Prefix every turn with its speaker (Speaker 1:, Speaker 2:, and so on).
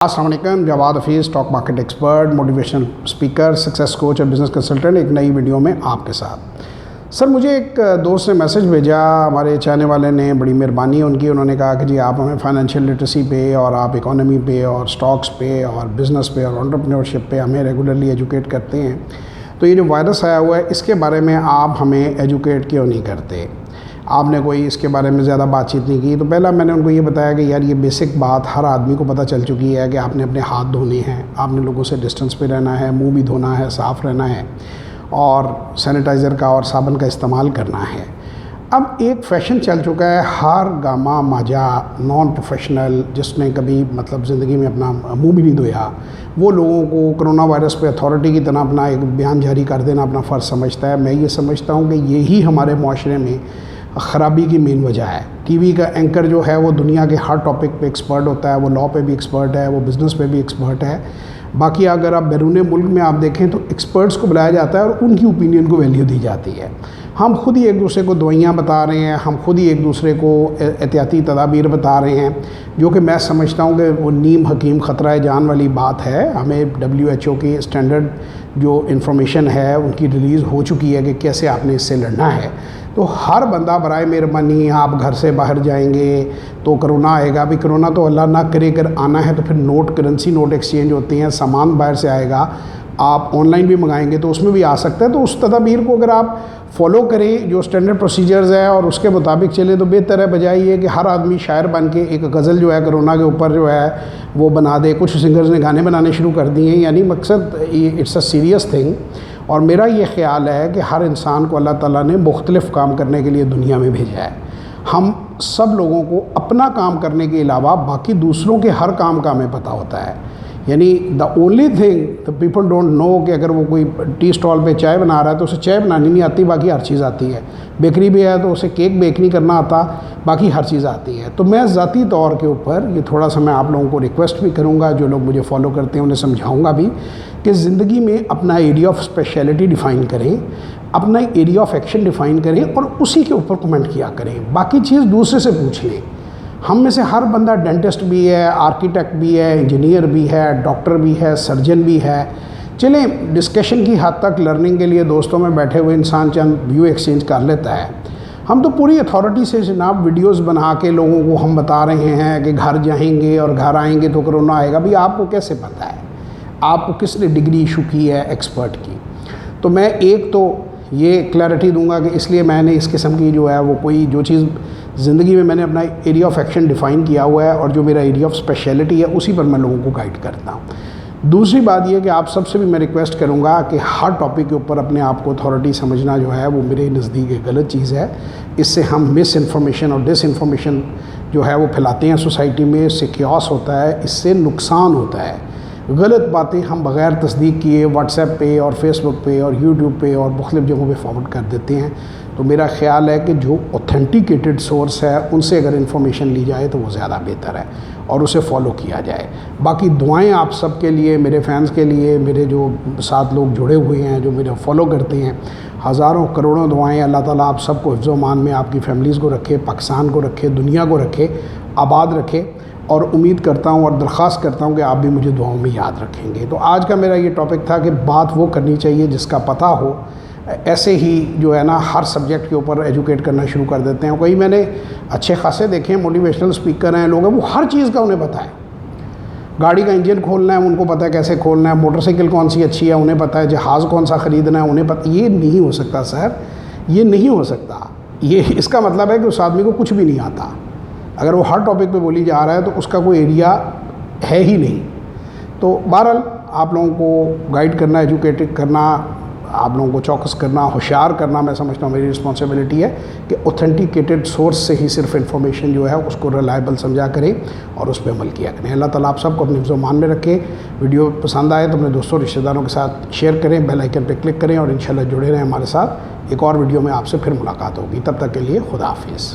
Speaker 1: السلام علیکم، Jawad Hafeez, stock market expert, motivational speaker, success coach اور بزنس کنسلٹنٹ، ایک نئی ویڈیو میں آپ کے ساتھ۔ سر مجھے ایک دوست نے میسج بھیجا، ہمارے چاہنے والے نے، بڑی مہربانی ان کی، انہوں نے کہا کہ جی آپ ہمیں فائنینشیل لٹریسی پہ اور آپ اکانومی پہ اور سٹاکس پہ اور بزنس پہ اور انٹرپرینورشپ پہ ہمیں ریگولرلی ایجوکیٹ کرتے ہیں، تو یہ جو وائرس آیا ہوا ہے اس کے بارے میں آپ ہمیں ایجوکیٹ کیوں نہیں کرتے؟ آپ نے کوئی اس کے بارے میں زیادہ بات چیت نہیں کی۔ تو پہلا میں نے ان کو یہ بتایا کہ یار یہ بیسک بات ہر آدمی کو پتہ چل چکی ہے کہ آپ نے اپنے ہاتھ دھونے ہیں، آپ نے لوگوں سے ڈسٹنس پہ رہنا ہے، منہ بھی دھونا ہے، صاف رہنا ہے اور سینیٹائزر کا اور صابن کا استعمال کرنا ہے۔ اب ایک فیشن چل چکا ہے، ہر گاما ماجا نان پروفیشنل جس نے کبھی زندگی میں اپنا منہ بھی نہیں دھویا، وہ لوگوں کو کرونا وائرس پہ اتھارٹی کی طرح اپنا ایک بیان جاری کر دینا اپنا فرض سمجھتا ہے۔ میں یہ سمجھتا ہوں کہ یہی ہمارے معاشرے میں خرابی کی مین وجہ ہے۔ ٹی وی کا اینکر جو ہے وہ دنیا کے ہر ٹاپک پہ ایکسپرٹ ہوتا ہے، وہ لاء پہ بھی ایکسپرٹ ہے، وہ بزنس پہ بھی ایکسپرٹ ہے۔ باقی اگر آپ بیرون ملک میں آپ دیکھیں تو ایکسپرٹس کو بلایا جاتا ہے اور ان کی اوپینین کو ویلیو دی جاتی ہے۔ ہم خود ہی ایک دوسرے کو دوائیاں بتا رہے ہیں، ہم خود ہی ایک دوسرے کو احتیاطی تدابیر بتا رہے ہیں، جو کہ میں سمجھتا ہوں کہ وہ نیم حکیم خطرہ جان والی بات ہے۔ ہمیں WHO کی اسٹینڈرڈ جو انفارمیشن ہے ان کی ریلیز ہو چکی ہے کہ کیسے آپ نے اس سے لڑنا ہے۔ تو ہر بندہ برائے مہربانی، آپ گھر سے باہر جائیں گے تو کرونا آئے گا، ابھی کرونا تو اللہ نہ کرے اگر آنا ہے تو پھر کرنسی نوٹ ایکسچینج ہوتے ہیں، سامان باہر سے آئے گا، آپ آن لائن بھی منگائیں گے تو اس میں بھی آ سکتا ہے۔ تو اس تدابیر کو اگر آپ فالو کریں جو اسٹینڈرڈ پروسیجرز ہے اور اس کے مطابق چلے تو بہتر ہے، بجائے یہ کہ ہر آدمی شاعر بن کے ایک غزل جو ہے کرونا کے اوپر جو ہے وہ بنا دے۔ کچھ سنگرز نے گانے بنانے شروع کر دیے ہیں، یعنی مقصد اٹس اے سیریس تھنگ۔ اور میرا یہ خیال ہے کہ ہر انسان کو اللہ تعالیٰ نے مختلف کام کرنے کے لیے دنیا میں بھیجا ہے۔ ہم سب لوگوں کو اپنا کام کرنے کے علاوہ باقی دوسروں کے ہر کام کا ہمیں پتہ ہوتا ہے۔ یعنی the only thing the people don't know کہ اگر وہ کوئی ٹی اسٹال پہ چائے بنا رہا ہے تو اسے چائے بنانی نہیں آتی، باقی ہر چیز آتی ہے۔ بیکری بھی ہے تو اسے کیک بیک نہیں کرنا آتا، باقی ہر چیز آتی ہے۔ تو میں ذاتی طور کے اوپر یہ تھوڑا سا میں آپ لوگوں کو ریکویسٹ بھی کروں گا، جو لوگ مجھے فالو کرتے ہیں انہیں سمجھاؤں گا بھی کہ زندگی میں اپنا ایریا آف اسپیشلٹی ڈیفائن کریں، اپنا ایریا آف ایکشن ڈیفائن کریں اور اسی کے اوپر کمنٹ کیا کریں، باقی چیز دوسرے سے پوچھ لیں۔ ہم میں سے ہر بندہ ڈینٹسٹ بھی ہے، آرکیٹیکٹ بھی ہے، انجینئر بھی ہے، ڈاکٹر بھی ہے، سرجن بھی ہے۔ چلیں ڈسکشن کی حد تک لرننگ کے لیے دوستوں میں بیٹھے ہوئے انسان چند ویو ایکسچینج کر لیتا ہے۔ ہم تو پوری اتھارٹی سے جناب ویڈیوز بنا کے لوگوں کو ہم بتا رہے ہیں کہ گھر جائیں گے اور گھر آئیں گے تو کرونا آئے گا۔ بھی آپ کو کیسے پتہ ہے؟ آپ کو کس نے ڈگری ایشو کی ہے ایکسپرٹ کی؟ تو میں ایک تو یہ کلیئرٹی دوں گا کہ اس لیے میں نے اس قسم کی جو ہے وہ کوئی جو چیز زندگی میں نے اپنا ایریا آف ایکشن ڈیفائن کیا ہوا ہے اور جو میرا ایریا آف اسپیشلٹی ہے اسی پر میں لوگوں کو گائیڈ کرتا ہوں۔ دوسری بات یہ کہ آپ سب سے بھی میں ریکویسٹ کروں گا کہ ہر ٹاپک کے اوپر اپنے آپ کو اتھارٹی سمجھنا جو ہے وہ میرے نزدیک ایک غلط چیز ہے۔ اس سے ہم مس انفارمیشن اور ڈس انفارمیشن جو ہے وہ پھیلاتے ہیں سوسائٹی میں، اس سے کیوس ہوتا ہے، اس سے نقصان ہوتا ہے۔ غلط باتیں ہم بغیر تصدیق کیے واٹس ایپ پہ اور فیس بک پہ اور یوٹیوب پہ اور مختلف جگہوں پہ فارورڈ کر دیتے ہیں۔ تو میرا خیال ہے کہ جو اوتھینٹیکیٹڈ سورس ہے ان سے اگر انفارمیشن لی جائے تو وہ زیادہ بہتر ہے اور اسے فالو کیا جائے۔ باقی دعائیں آپ سب کے لیے، میرے فینس کے لیے، میرے جو ساتھ لوگ جڑے ہوئے ہیں جو میرے فالو کرتے ہیں، ہزاروں کروڑوں دعائیں۔ اللہ تعالیٰ آپ سب کو حفظ و امان میں آپ کی فیملیز کو رکھے، پاکستان کو رکھے، دنیا کو رکھے، آباد رکھے، اور امید کرتا ہوں اور درخواست کرتا ہوں کہ آپ بھی مجھے دعاؤں میں یاد رکھیں گے۔ تو آج کا میرا یہ ٹاپک تھا کہ بات وہ کرنی چاہیے جس کا پتہ ہو۔ ایسے ہی جو ہے نا ہر سبجیکٹ کے اوپر ایجوکیٹ کرنا شروع کر دیتے ہیں۔ کوئی میں نے اچھے خاصے دیکھے ہیں موٹیویشنل اسپیکر ہیں، لوگ ہیں وہ ہر چیز کا انہیں پتہ ہے۔ گاڑی کا انجن کھولنا ہے ان کو پتہ ہے کیسے کھولنا ہے، موٹر سائیکل کون سی اچھی ہے انہیں پتہ ہے، جہاز کون سا خریدنا ہے انہیں پتہ۔ یہ نہیں ہو سکتا سر، یہ نہیں ہو سکتا۔ یہ اس کا مطلب ہے کہ اس آدمی کو کچھ بھی نہیں آتا۔ اگر وہ ہر ٹاپک پہ بولی جا رہا ہے تو اس کا کوئی ایریا ہے ہی نہیں۔ تو بہرحال آپ لوگوں کو گائیڈ کرنا، ایجوکیٹ کرنا، آپ لوگوں کو چوکس کرنا، ہوشیار کرنا، میں سمجھتا ہوں میری رسپانسبلٹی ہے کہ اوتھینٹیکیٹڈ سورس سے ہی صرف انفارمیشن جو ہے اس کو ریلائبل سمجھا کریں اور اس پہ عمل کیا کریں۔ اللہ تعالیٰ آپ سب کو اپنے حفظ و امان میں رکھے۔ ویڈیو پسند آئے تو اپنے دوستوں رشتہ داروں کے ساتھ شیئر کریں، بیل آئیکن پہ کلک کریں اور انشاءاللہ جڑے رہیں ہمارے ساتھ۔ ایک اور ویڈیو میں آپ سے پھر ملاقات ہوگی، تب تک کے لیے خدا حافظ۔